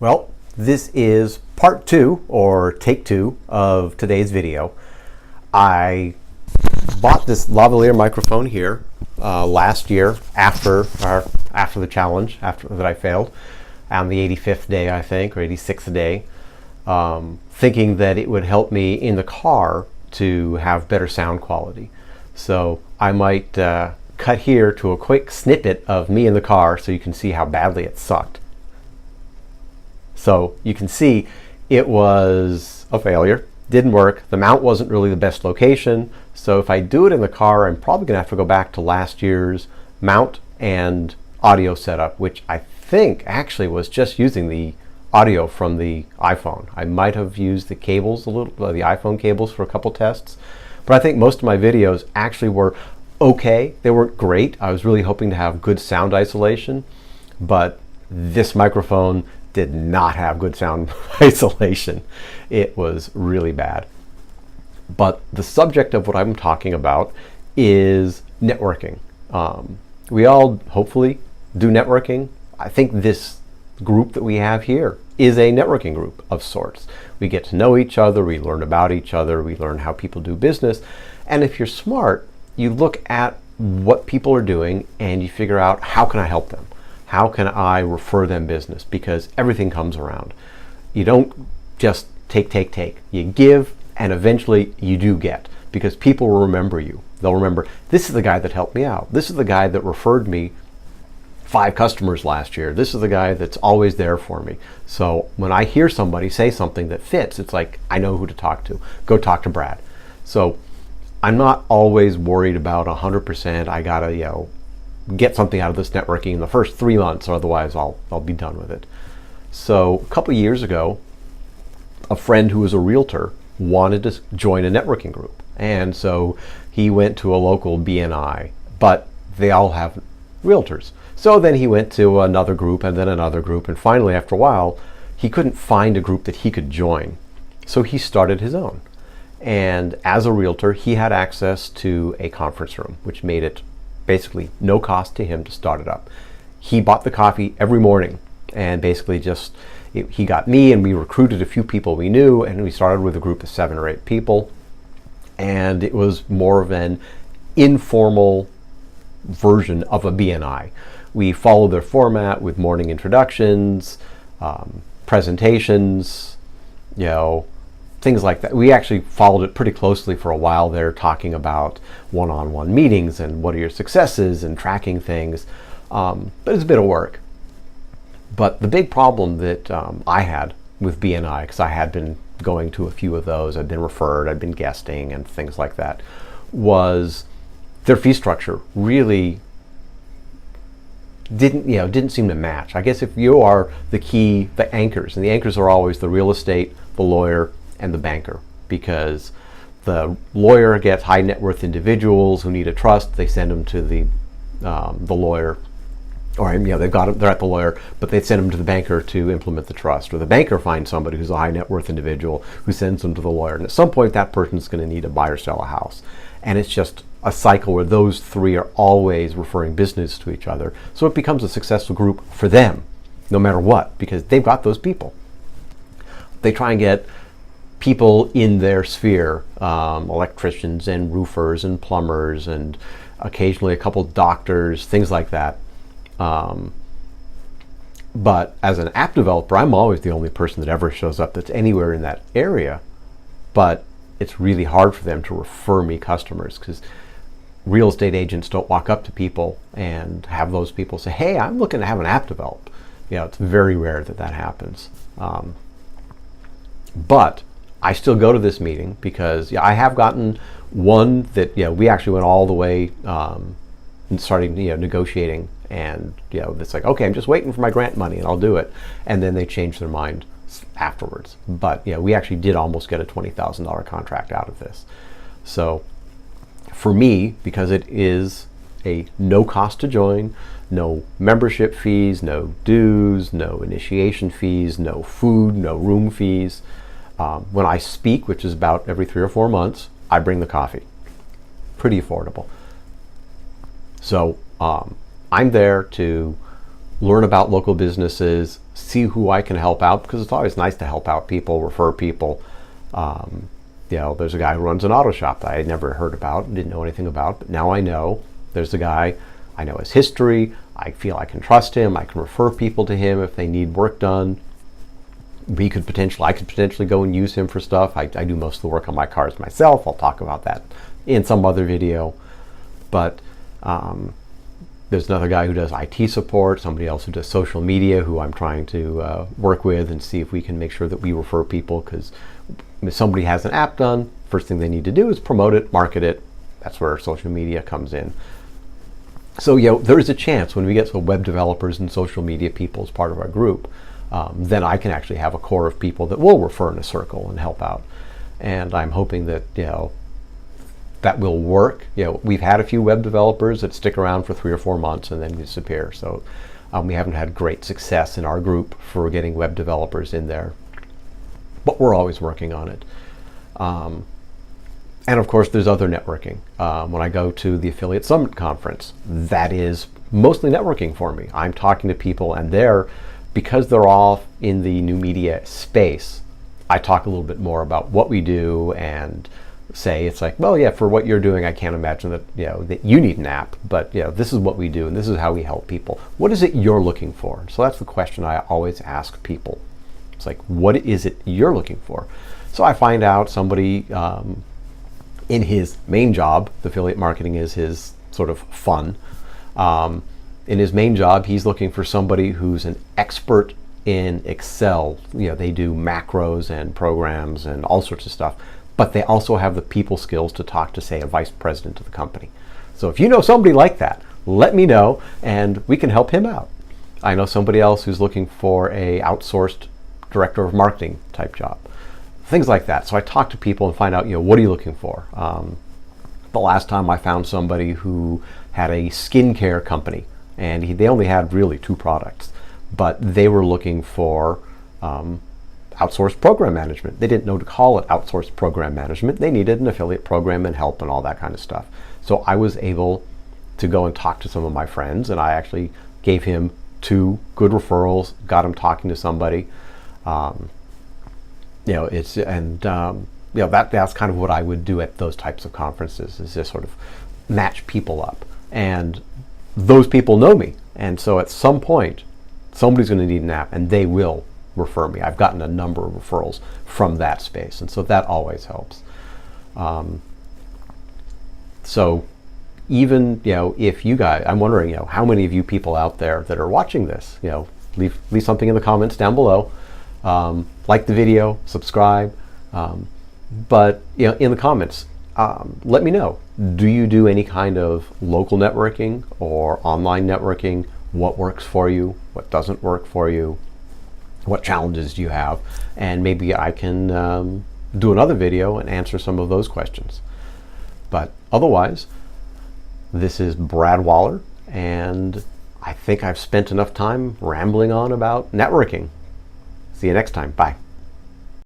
Well, this is part two, or take two, of today's video. I bought this lavalier microphone here last year after the challenge, after that I failed, on the 85th day, I think, or 86th day, thinking that it would help me in the car to have better sound quality. So I might cut here to a quick snippet of me in the car so you can see how badly it sucked. So you can see it was a failure, didn't work. The mount wasn't really the best location. So if I do it in the car, I'm probably gonna have to go back to last year's mount and audio setup, which I think actually was just using the audio from the iPhone. I might have used the cables the iPhone cables for a couple tests, but I think most of my videos actually were okay. They weren't great. I was really hoping to have good sound isolation, but this microphone did not have good sound isolation. It was really bad. But the subject of what I'm talking about is networking. We all hopefully do networking. I think this group that we have here is a networking group of sorts. We get to know each other, we learn about each other, we learn how people do business. And if you're smart, you look at what people are doing and you figure out, how can I help them? How can I refer them business? Because everything comes around. You don't just take. You give, and eventually you do get, because people will remember you. They'll remember, this is the guy that helped me out. This is the guy that referred me 5 customers last year. This is the guy that's always there for me. So when I hear somebody say something that fits, it's like, I know who to talk to. Go talk to Brad. So I'm not always worried about 100%. I gotta, get something out of this networking in the first 3 months, or otherwise I'll be done with it. So a couple of years ago, a friend who was a realtor wanted to join a networking group, and so he went to a local BNI, but they all have realtors. So then he went to another group, and then another group, and finally after a while he couldn't find a group that he could join, so he started his own. And as a realtor, he had access to a conference room, which made it basically no cost to him to start it up. He bought the coffee every morning, and basically he got me, and we recruited a few people we knew, and we started with a group of 7 or 8 people, and it was more of an informal version of a BNI. We followed their format with morning introductions, presentations, things like that. We actually followed it pretty closely for a while there, talking about one-on-one meetings and what are your successes and tracking things. But it's a bit of work. But the big problem that I had with BNI, because I had been going to a few of those, I'd been referred, I'd been guesting and things like that, was their fee structure really didn't seem to match. I guess if you are the anchors, and the anchors are always the real estate, the lawyer, and the banker, because the lawyer gets high net worth individuals who need a trust. They send them to the lawyer, or they're at the lawyer, but they send them to the banker to implement the trust. Or the banker finds somebody who's a high net worth individual who sends them to the lawyer. And at some point, that person's going to need to buy or sell a house. And it's just a cycle where those 3 are always referring business to each other. So it becomes a successful group for them, no matter what, because they've got those people. They try and get people in their sphere, electricians and roofers and plumbers, and occasionally a couple doctors, things like that. But as an app developer, I'm always the only person that ever shows up that's anywhere in that area. But it's really hard for them to refer me customers, because real estate agents don't walk up to people and have those people say, hey, I'm looking to have an app developed. It's very rare that happens. But I still go to this meeting, because I have gotten one that we actually went all the way and started negotiating, and it's like, okay, I'm just waiting for my grant money and I'll do it, and then they changed their mind afterwards. But we actually did almost get a $20,000 contract out of this. So for me, because it is a no cost to join, no membership fees, no dues, no initiation fees, no food, no room fees. When I speak, which is about every 3 or 4 months, I bring the coffee. Pretty affordable. So I'm there to learn about local businesses, see who I can help out, because it's always nice to help out people, refer people. There's a guy who runs an auto shop that I had never heard about, didn't know anything about, but now I know. There's a guy, I know his history, I feel I can trust him, I can refer people to him if they need work done. I could potentially go and use him for stuff. I do most of the work on my cars myself. I'll talk about that in some other video. But there's another guy who does IT support, somebody else who does social media who I'm trying to work with and see if we can make sure that we refer people, because if somebody has an app done, first thing they need to do is promote it, market it. That's where social media comes in. So there is a chance when we get some web developers and social media people as part of our group, then I can actually have a core of people that will refer in a circle and help out. And I'm hoping that that will work. We've had a few web developers that stick around for 3 or 4 months and then disappear. So we haven't had great success in our group for getting web developers in there, but we're always working on it. And of course, there's other networking. When I go to the Affiliate Summit Conference, that is mostly networking for me. I'm talking to people, and because they're all in the new media space, I talk a little bit more about what we do and say, it's like, well, yeah, for what you're doing, I can't imagine that that you need an app, but this is what we do and this is how we help people. What is it you're looking for? So that's the question I always ask people. It's like, what is it you're looking for? So I find out somebody in his main job, the affiliate marketing is his sort of fun. In his main job, he's looking for somebody who's an expert in Excel. They do macros and programs and all sorts of stuff, but they also have the people skills to talk to, say, a vice president of the company. So if you know somebody like that, let me know and we can help him out. I know somebody else who's looking for a outsourced director of marketing type job. Things like that. So I talk to people and find out, what are you looking for? The last time I found somebody who had a skincare company, and they only had really 2 products, but they were looking for outsourced program management. They didn't know to call it outsourced program management. They needed an affiliate program and help and all that kind of stuff. So I was able to go and talk to some of my friends, and I actually gave him 2 good referrals, got him talking to somebody. That's kind of what I would do at those types of conferences, is just sort of match people up. And those people know me. And so at some point, somebody's going to need an app and they will refer me. I've gotten a number of referrals from that space. And so that always helps. So even, if you guys, I'm wondering, how many of you people out there that are watching this, leave something in the comments down below. Like the video, subscribe, but in the comments, let me know. Do you do any kind of local networking or online networking? What works for you? What doesn't work for you? What challenges do you have? And maybe I can do another video and answer some of those questions. But otherwise, this is Brad Waller, and I think I've spent enough time rambling on about networking. See you next time. Bye.